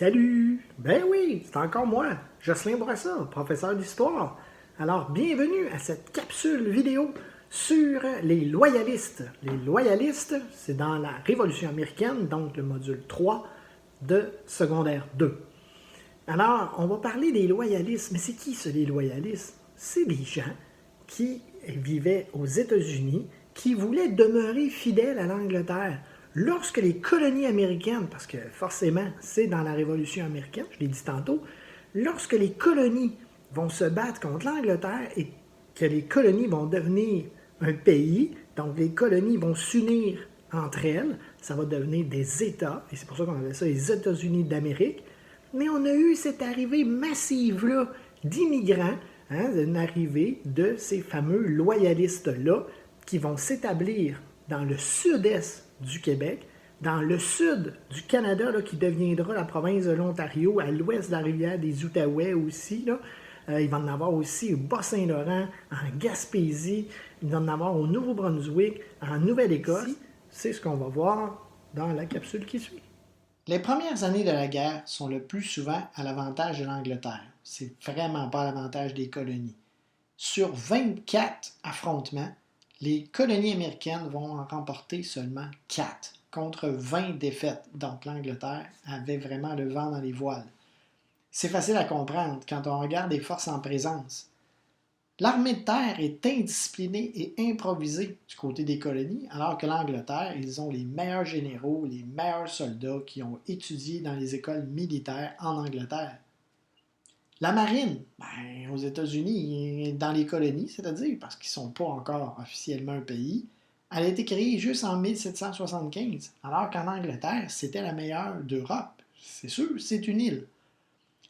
Salut! Ben oui, c'est encore moi, Jocelyn Bourassa, professeur d'histoire. Alors, bienvenue à cette capsule vidéo sur les loyalistes. Les loyalistes, c'est dans la Révolution américaine, donc le module 3 de secondaire 2. Alors, on va parler des loyalistes, mais c'est qui ça, les loyalistes? C'est des gens qui vivaient aux États-Unis, qui voulaient demeurer fidèles à l'Angleterre. Lorsque les colonies américaines, parce que forcément c'est dans la Révolution américaine, je l'ai dit tantôt, lorsque les colonies vont se battre contre l'Angleterre et que les colonies vont devenir un pays, donc les colonies vont s'unir entre elles, ça va devenir des États, et c'est pour ça qu'on appelle ça les États-Unis d'Amérique, mais on a eu cette arrivée massive-là d'immigrants, une arrivée de ces fameux loyalistes-là qui vont s'établir dans le sud-est du Québec, dans le sud du Canada, là, qui deviendra la province de l'Ontario, à l'ouest de la rivière des Outaouais aussi. Là. Il va en avoir aussi au Bas-Saint-Laurent, en Gaspésie, il va en avoir au Nouveau-Brunswick, en Nouvelle-Écosse. C'est ce qu'on va voir dans la capsule qui suit. Les premières années de la guerre sont le plus souvent à l'avantage de l'Angleterre. C'est vraiment pas à l'avantage des colonies. Sur 24 affrontements, les colonies américaines vont en remporter seulement 4 contre 20 défaites. Donc l'Angleterre avait vraiment le vent dans les voiles. C'est facile à comprendre quand on regarde les forces en présence. L'armée de terre est indisciplinée et improvisée du côté des colonies, alors que l'Angleterre, ils ont les meilleurs généraux, les meilleurs soldats qui ont étudié dans les écoles militaires en Angleterre. La marine, aux États-Unis, dans les colonies, c'est-à-dire, parce qu'ils ne sont pas encore officiellement un pays, elle a été créée juste en 1775, alors qu'en Angleterre, c'était la meilleure d'Europe. C'est sûr, c'est une île.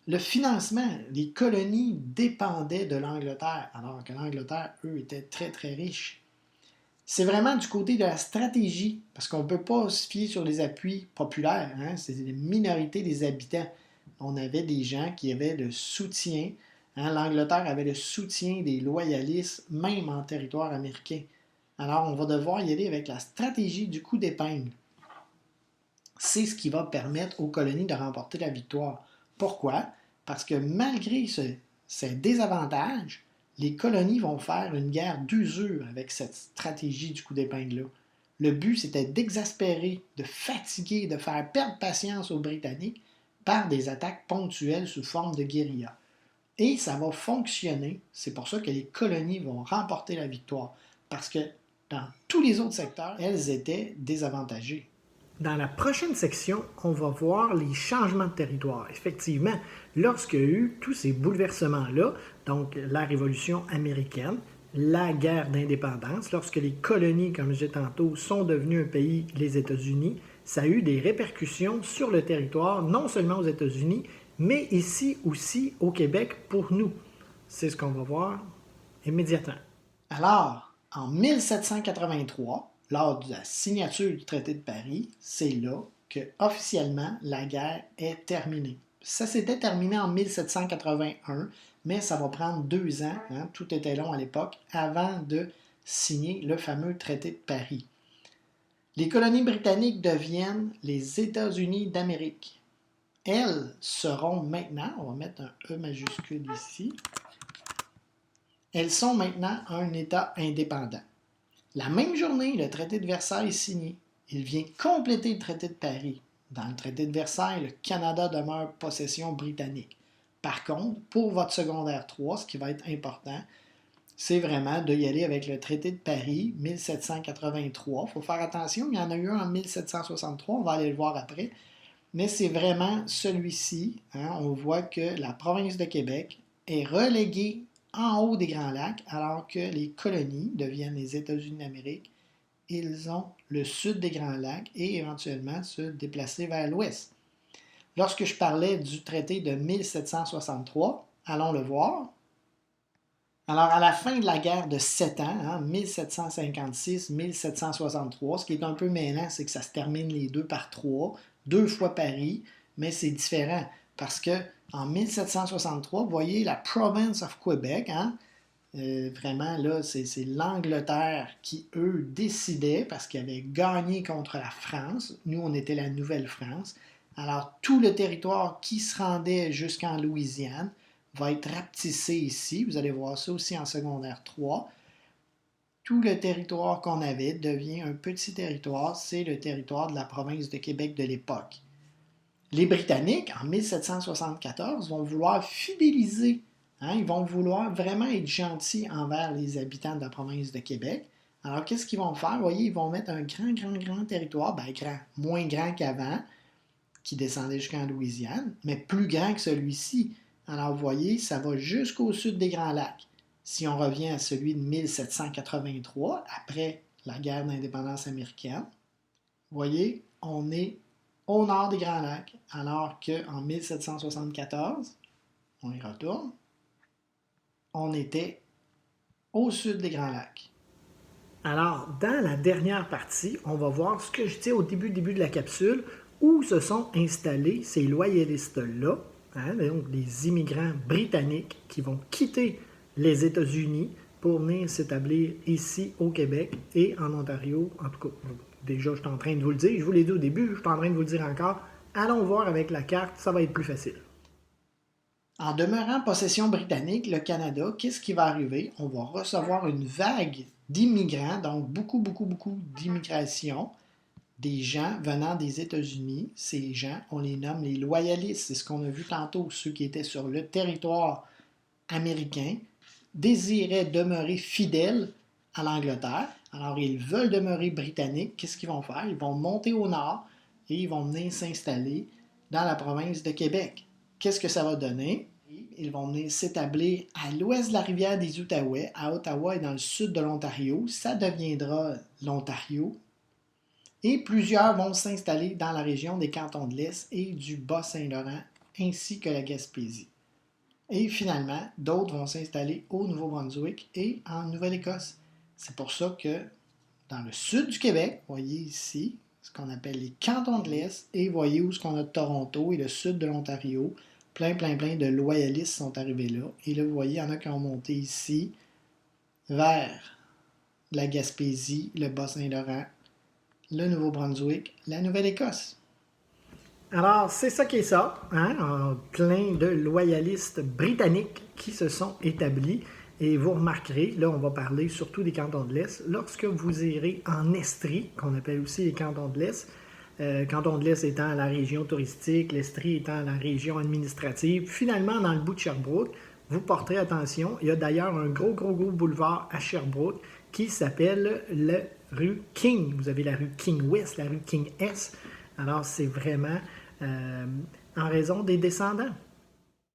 Le financement, les colonies dépendaient de l'Angleterre, alors que l'Angleterre, eux, étaient très, très riches. C'est vraiment du côté de la stratégie, parce qu'on ne peut pas se fier sur les appuis populaires, c'est les minorités des habitants. On avait des gens qui avaient le soutien, l'Angleterre avait le soutien des loyalistes, même en territoire américain. Alors, on va devoir y aller avec la stratégie du coup d'épingle. C'est ce qui va permettre aux colonies de remporter la victoire. Pourquoi? Parce que malgré ces désavantages, les colonies vont faire une guerre d'usure avec cette stratégie du coup d'épingle-là. Le but, c'était d'exaspérer, de fatiguer, de faire perdre patience aux Britanniques par des attaques ponctuelles sous forme de guérilla. Et ça va fonctionner. C'est pour ça que les colonies vont remporter la victoire. Parce que dans tous les autres secteurs, elles étaient désavantagées. Dans la prochaine section, on va voir les changements de territoire. Effectivement, lorsqu'il y a eu tous ces bouleversements-là, donc la Révolution américaine, la guerre d'indépendance, lorsque les colonies, comme je disais tantôt, sont devenues un pays, les États-Unis, ça a eu des répercussions sur le territoire, non seulement aux États-Unis, mais ici aussi au Québec pour nous. C'est ce qu'on va voir immédiatement. Alors, en 1783, lors de la signature du traité de Paris, c'est là que officiellement la guerre est terminée. Ça s'était terminé en 1781, mais ça va prendre 2 ans, tout était long à l'époque, avant de signer le fameux traité de Paris. Les colonies britanniques deviennent les États-Unis d'Amérique. Elles seront maintenant, on va mettre un E majuscule ici, elles sont maintenant un État indépendant. La même journée, le traité de Versailles est signé. Il vient compléter le traité de Paris. Dans le traité de Versailles, le Canada demeure possession britannique. Par contre, pour votre secondaire 3, ce qui va être important, c'est vraiment d'y aller avec le traité de Paris, 1783. Il faut faire attention, il y en a eu un en 1763, on va aller le voir après. Mais c'est vraiment celui-ci. On voit que la province de Québec est reléguée en haut des Grands Lacs, alors que les colonies deviennent les États-Unis d'Amérique. Ils ont le sud des Grands Lacs et éventuellement se déplacer vers l'ouest. Lorsque je parlais du traité de 1763, allons le voir. Alors, à la fin de la guerre de 7 ans, 1756-1763, ce qui est un peu mêlant, c'est que ça se termine les deux par 3, 2 fois Paris, mais c'est différent parce que en 1763, vous voyez la province of Québec, vraiment là, c'est l'Angleterre qui, eux, décidaient parce qu'ils avaient gagné contre la France. Nous, on était la Nouvelle-France. Alors, tout le territoire qui se rendait jusqu'en Louisiane va être rapetissé ici. Vous allez voir ça aussi en secondaire 3. Tout le territoire qu'on avait devient un petit territoire. C'est le territoire de la province de Québec de l'époque. Les Britanniques, en 1774, vont vouloir fidéliser. Ils vont vouloir vraiment être gentils envers les habitants de la province de Québec. Alors, qu'est-ce qu'ils vont faire? Vous voyez, ils vont mettre un grand territoire, grand, moins grand qu'avant, qui descendait jusqu'en Louisiane, mais plus grand que celui-ci. Alors, vous voyez, ça va jusqu'au sud des Grands Lacs. Si on revient à celui de 1783, après la guerre d'indépendance américaine, vous voyez, on est au nord des Grands Lacs, alors qu'en 1774, on y retourne, on était au sud des Grands Lacs. Alors, dans la dernière partie, on va voir ce que je dis au début de la capsule, où se sont installés ces loyalistes-là, donc des immigrants britanniques qui vont quitter les États-Unis pour venir s'établir ici au Québec et en Ontario. En tout cas, déjà, je suis en train de vous le dire. Je vous l'ai dit au début, je suis en train de vous le dire encore. Allons voir avec la carte, ça va être plus facile. En demeurant possession britannique, le Canada, qu'est-ce qui va arriver? On va recevoir une vague d'immigrants, donc beaucoup d'immigration, des gens venant des États-Unis. Ces gens, on les nomme les loyalistes. C'est ce qu'on a vu tantôt, ceux qui étaient sur le territoire américain, désiraient demeurer fidèles à l'Angleterre. Alors, ils veulent demeurer britanniques. Qu'est-ce qu'ils vont faire? Ils vont monter au nord et ils vont venir s'installer dans la province de Québec. Qu'est-ce que ça va donner? Ils vont venir s'établir à l'ouest de la rivière des Outaouais, à Ottawa et dans le sud de l'Ontario. Ça deviendra l'Ontario. Et plusieurs vont s'installer dans la région des cantons de l'Est et du Bas-Saint-Laurent, ainsi que la Gaspésie. Et finalement, d'autres vont s'installer au Nouveau-Brunswick et en Nouvelle-Écosse. C'est pour ça que dans le sud du Québec, vous voyez ici, ce qu'on appelle les cantons de l'Est, et vous voyez où ce qu'on a de Toronto et le sud de l'Ontario, plein de loyalistes sont arrivés là. Et là, vous voyez, il y en a qui ont monté ici vers la Gaspésie, le Bas-Saint-Laurent, le Nouveau-Brunswick, la Nouvelle-Écosse. Alors, c'est ça qui est ça, plein de loyalistes britanniques qui se sont établis. Et vous remarquerez, là, on va parler surtout des cantons de l'Est. Lorsque vous irez en Estrie, qu'on appelle aussi les cantons de l'Est, canton de l'Est étant la région touristique, l'Estrie étant la région administrative, finalement, dans le bout de Sherbrooke, vous porterez attention. Il y a d'ailleurs un gros boulevard à Sherbrooke qui s'appelle la rue King. Vous avez la rue King West, la rue King S. Alors, c'est vraiment en raison des descendants